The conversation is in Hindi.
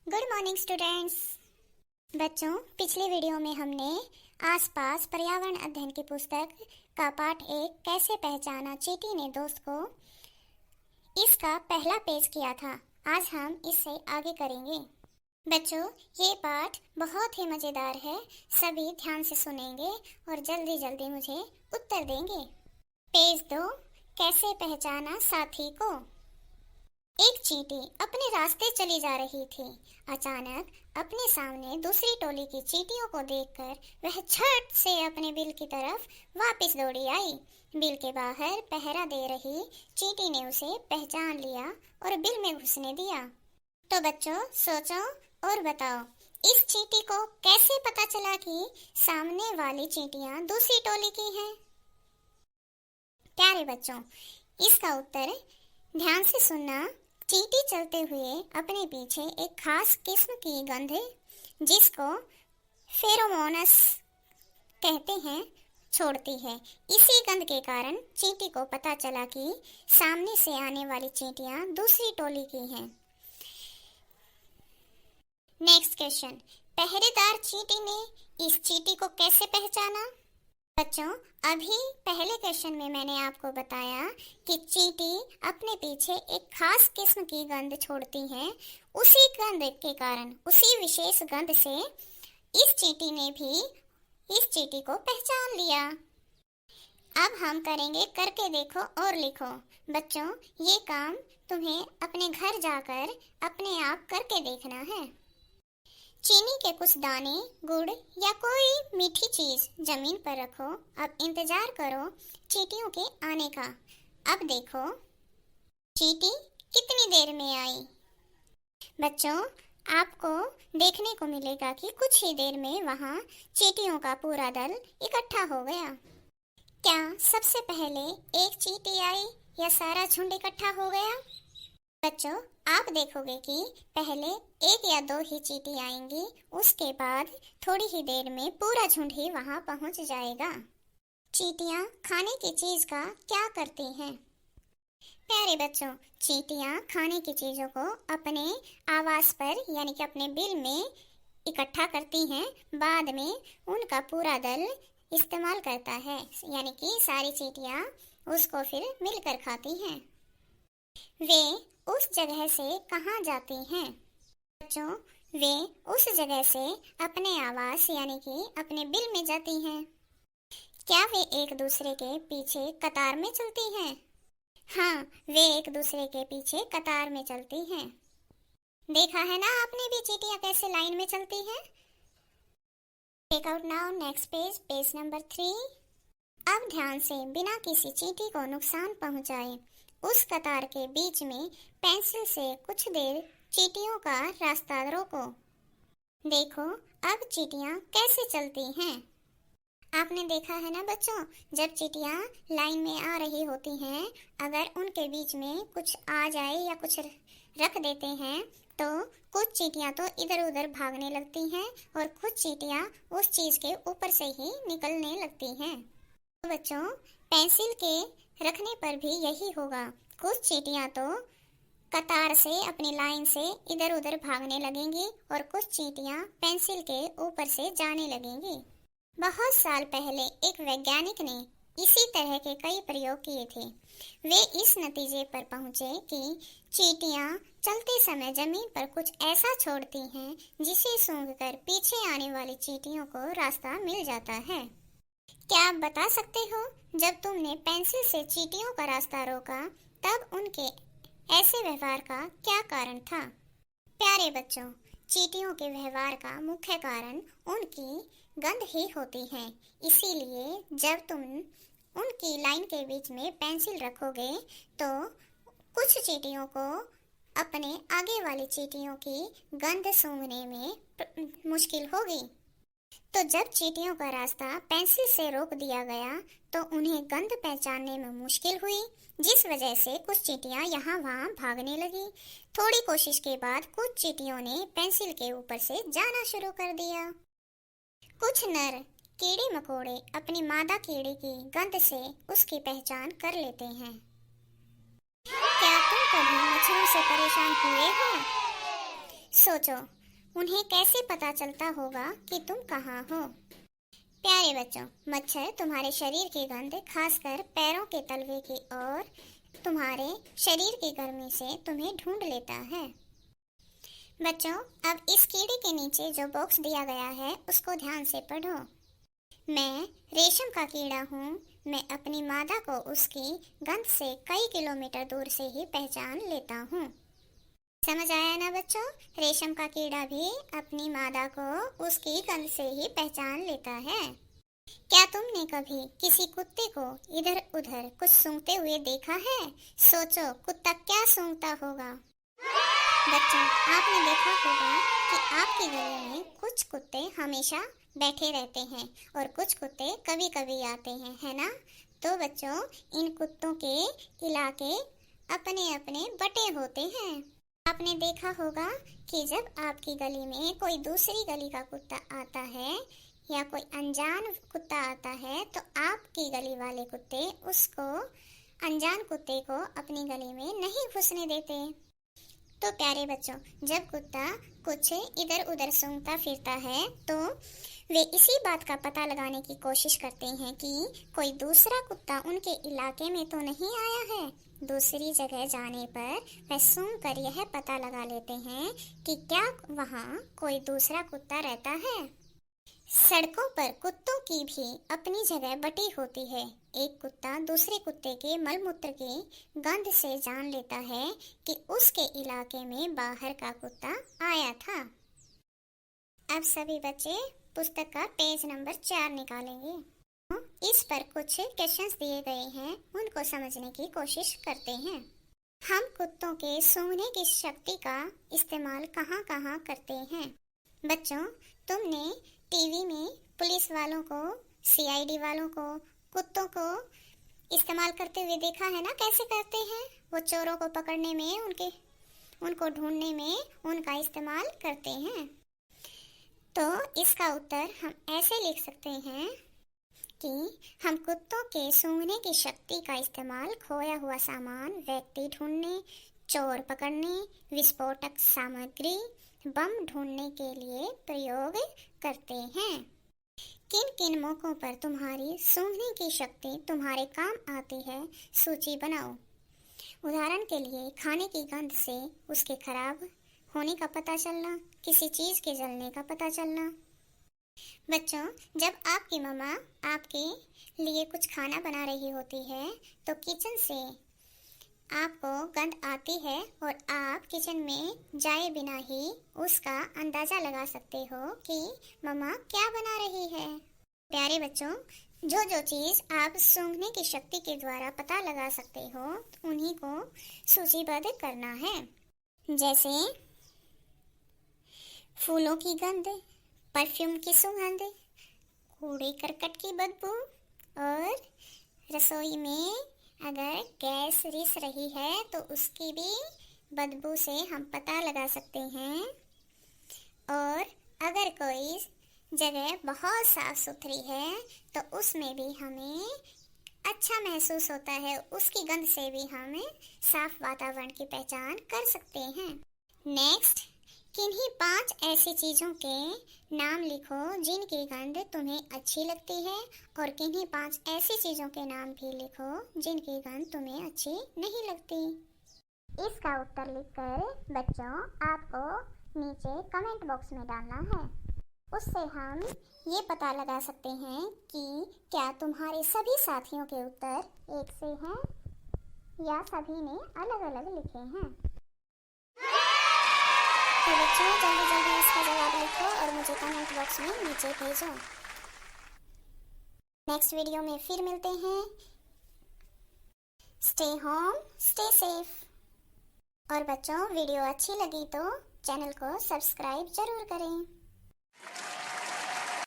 Good morning students. बच्चों, पिछले वीडियो में हमने आसपास पर्यावरण अध्ययन की पुस्तक का पाठ 1 कैसे पहचाना चींटी ने दोस्त को, इसका पहला पेज किया था। आज हम इससे आगे करेंगे। बच्चों, ये पाठ बहुत ही मज़ेदार है। सभी ध्यान से सुनेंगे और जल्दी जल्दी मुझे उत्तर देंगे। पेज 2, कैसे पहचाना साथी को। एक चींटी अपने रास्ते चली जा रही थी। अचानक अपने सामने दूसरी टोली की चींटियों को देखकर वह झट से अपने बिल की तरफ वापस दौड़ी आई। बिल के बाहर पहरा दे रही चींटी ने उसे पहचान लिया और बिल में घुसने दिया। तो बच्चों, सोचो और बताओ, इस चींटी को कैसे पता चला कि सामने वाली चींटियां दूसरी टोली की हैं? प्यारे बच्चों, इसका उत्तर ध्यान से सुनना। चींटी चलते हुए अपने पीछे एक खास किस्म की गंध, जिसको फेरोमोनस कहते हैं, छोड़ती है। इसी गंध के कारण चींटी को पता चला कि सामने से आने वाली चींटियां दूसरी टोली की हैं। नेक्स्ट क्वेश्चन, पहरेदार चींटी ने इस चींटी को कैसे पहचाना? बच्चों, अभी पहले क्वेश्चन में मैंने आपको बताया कि चींटी अपने पीछे एक खास किस्म की गंध छोड़ती है। उसी गंध के कारण, उसी विशेष गंध से इस चींटी ने भी इस चींटी को पहचान लिया। अब हम करेंगे करके देखो और लिखो। बच्चों, ये काम तुम्हें अपने घर जाकर अपने आप करके देखना है। चीनी के कुछ दाने, गुड़ या कोई मीठी चीज जमीन पर रखो। अब इंतजार करो चींटियों के आने का। अब देखो चींटी कितनी देर में आई। बच्चों, आपको देखने को मिलेगा कि कुछ ही देर में वहां चींटियों का पूरा दल इकट्ठा हो गया। क्या सबसे पहले एक चींटी आई या सारा झुंड इकट्ठा हो गया? बच्चों, आप देखोगे कि पहले 1 या 2 ही चींटी आएंगी, उसके बाद थोड़ी ही देर में पूरा झुंड ही वहां पहुंच जाएगा। चींटियां खाने की चीज का क्या करती हैं? प्यारे बच्चों, चींटियां खाने की चीजों को अपने आवास पर यानी कि अपने बिल में इकट्ठा करती हैं। बाद में उनका पूरा दल इस्तेमाल करता है, यानी कि सारी चींटियां उसको फिर मिलकर खाती हैं। वे उस जगह से कहाँ जाती हैं? बच्चों, वे उस जगह से अपने आवास यानी कि अपने बिल में जाती हैं। क्या वे एक दूसरे के पीछे कतार में चलती हैं? हाँ, वे एक दूसरे के पीछे कतार में चलती हैं। देखा है ना आपने भी चींटियां कैसे लाइन में चलती हैं? Take out now next page, page number 3। अब ध्यान से बिना किसी चींटी को नुकसान पहुंचाए उस कतार के बीच में पेंसिल से कुछ देर चींटियों का रास्ता रोको। देखो अब चींटियां कैसे चलती हैं। आपने देखा है ना बच्चों, जब चींटियां लाइन में आ रही होती हैं, अगर उनके बीच में कुछ आ जाए या कुछ रख देते हैं तो कुछ चींटियां तो इधर उधर भागने लगती हैं और कुछ चींटियां उस चीज के ऊपर से ही निकलने लगती हैं। तो बच्चों, पेंसिल के रखने पर भी यही होगा। कुछ चींटियां तो कतार से अपनी लाइन से इधर उधर भागने लगेंगी और कुछ चींटियां पेंसिल के ऊपर से जाने लगेंगी। बहुत साल पहले एक वैज्ञानिक ने इसी तरह के कई प्रयोग किए थे। वे इस नतीजे पर पहुंचे कि चींटियां चलते समय जमीन पर कुछ ऐसा छोड़ती हैं जिसे सूंघकर पीछे आने वाली चींटियों को रास्ता मिल जाता है। क्या आप बता सकते हो, जब तुमने पेंसिल से चींटियों का रास्ता रोका तब उनके ऐसे व्यवहार का क्या कारण था? प्यारे बच्चों, चींटियों के व्यवहार का मुख्य कारण उनकी गंध ही होती है। इसीलिए जब तुम उनकी लाइन के बीच में पेंसिल रखोगे तो कुछ चींटियों को अपने आगे वाली चींटियों की गंध सूंघने में मुश्किल होगी। तो जब चींटियों का रास्ता पेंसिल से रोक दिया गया तो उन्हें गंध पहचानने में मुश्किल हुई, जिस वजह से कुछ चींटियां यहाँ वहाँ भागने लगी। थोड़ी कोशिश के बाद कुछ चींटियों ने पेंसिल के ऊपर से जाना शुरू कर दिया। कुछ नर कीड़े मकोड़े अपनी मादा कीड़े की गंध से उसकी पहचान कर लेते हैं। क्या तुम कभी मच्छरों से परेशान हुए हो? सोचो, उन्हें कैसे पता चलता होगा कि तुम कहाँ हो। प्यारे बच्चों, मच्छर तुम्हारे शरीर की गंध, खासकर पैरों के तलवे की और तुम्हारे शरीर की गर्मी से तुम्हें ढूंढ लेता है। बच्चों, अब इस कीड़े के नीचे जो बॉक्स दिया गया है उसको ध्यान से पढ़ो। मैं रेशम का कीड़ा हूँ। मैं अपनी मादा को उसकी गंध से कई किलोमीटर दूर से ही पहचान लेता हूँ। समझ आया ना बच्चों? रेशम का कीड़ा भी अपनी मादा को उसकी गंध से ही पहचान लेता है। क्या तुमने कभी किसी कुत्ते को इधर उधर कुछ सूंघते हुए देखा है? सोचो, कुत्ता क्या सूंघता होगा। बच्चों, आपने देखा होगा कि आपकी गली में कुछ कुत्ते हमेशा बैठे रहते हैं और कुछ कुत्ते कभी कभी आते हैं, है ना? तो बच्चों, इन कुत्तों के इलाके अपने अपने बटे होते हैं। आपने देखा होगा कि जब आपकी गली में कोई दूसरी गली का कुत्ता आता है या कोई अनजान कुत्ता आता है तो आपकी गली वाले कुत्ते उसको, अनजान कुत्ते को, अपनी गली में नहीं घुसने देते। तो प्यारे बच्चों, जब कुत्ता कुछ इधर उधर सूंघता फिरता है तो वे इसी बात का पता लगाने की कोशिश करते हैं कि कोई दूसरा कुत्ता उनके इलाके में तो नहीं आया है। दूसरी जगह जाने पर वे सूंघ कर यह पता लगा लेते हैं कि क्या वहाँ कोई दूसरा कुत्ता रहता है। सड़कों पर कुत्तों की भी अपनी जगह बटी होती है। एक कुत्ता दूसरे कुत्ते के मलमूत्र की गंध से जान लेता है कि उसके इलाके में बाहर का कुत्ता आया था। अब सभी बच्चे पुस्तक का पेज नंबर 4 निकालेंगे। इस पर कुछ क्वेश्चंस दिए गए हैं, उनको समझने की कोशिश करते हैं। हम कुत्तों के सूंघने की शक्ति का इस्तेमाल कहाँ कहाँ करते हैं? बच्चों, तुमने टीवी में पुलिस वालों को, सीआईडी वालों को, कुत्तों को इस्तेमाल करते हुए देखा है ना? कैसे करते हैं? वो चोरों को पकड़ने में, उनको ढूंढने में उनका इस्तेमाल करते हैं। तो इसका उत्तर हम ऐसे लिख सकते हैं कि हम कुत्तों के सूंघने की शक्ति का इस्तेमाल खोया हुआ सामान, व्यक्ति ढूंढने, चोर पकड़ने, विस्फोटक सामग्री, बम ढूंढने के लिए प्रयोग करते हैं। किन किन मौकों पर तुम्हारी सूंघने की शक्ति तुम्हारे काम आती है, सूची बनाओ। उदाहरण के लिए, खाने की गंध से उसके खराब होने का पता चलना, किसी चीज के जलने का पता चलना। बच्चों, जब आपकी मम्मा आपके लिए कुछ खाना बना रही होती है तो किचन से आपको गंध आती है और आप किचन में जाए बिना ही उसका अंदाजा लगा सकते हो कि मम्मा क्या बना रही है। प्यारे बच्चों, जो जो चीज आप सूंघने की शक्ति के द्वारा पता लगा सकते हो उन्हीं को सूचीबद्ध करना है। जैसे फूलों की गंध, परफ्यूम की सुगंध, कूड़े करकट की बदबू और रसोई में अगर गैस रिस रही है तो उसकी भी बदबू से हम पता लगा सकते हैं। और अगर कोई जगह बहुत साफ सुथरी है तो उसमें भी हमें अच्छा महसूस होता है, उसकी गंध से भी हम साफ वातावरण की पहचान कर सकते हैं। नेक्स्ट, किन्हीं 5 ऐसी चीज़ों के नाम लिखो जिनकी गंध तुम्हें अच्छी लगती है और किन्हीं 5 ऐसी चीज़ों के नाम भी लिखो जिनकी गंध तुम्हें अच्छी नहीं लगती। इसका उत्तर लिखकर बच्चों आपको नीचे कमेंट बॉक्स में डालना है। उससे हम ये पता लगा सकते हैं कि क्या तुम्हारे सभी साथियों के उत्तर एक से हैं या सभी ने अलग अलग लिखे हैं। तो बच्चों, जल्दी जल्दी इसका जवाब लिखो और मुझे कमेंट बॉक्स में नीचे भेजो। नेक्स्ट वीडियो में फिर मिलते हैं। Stay home, stay safe. और बच्चों, वीडियो अच्छी लगी तो चैनल को सब्सक्राइब जरूर करें।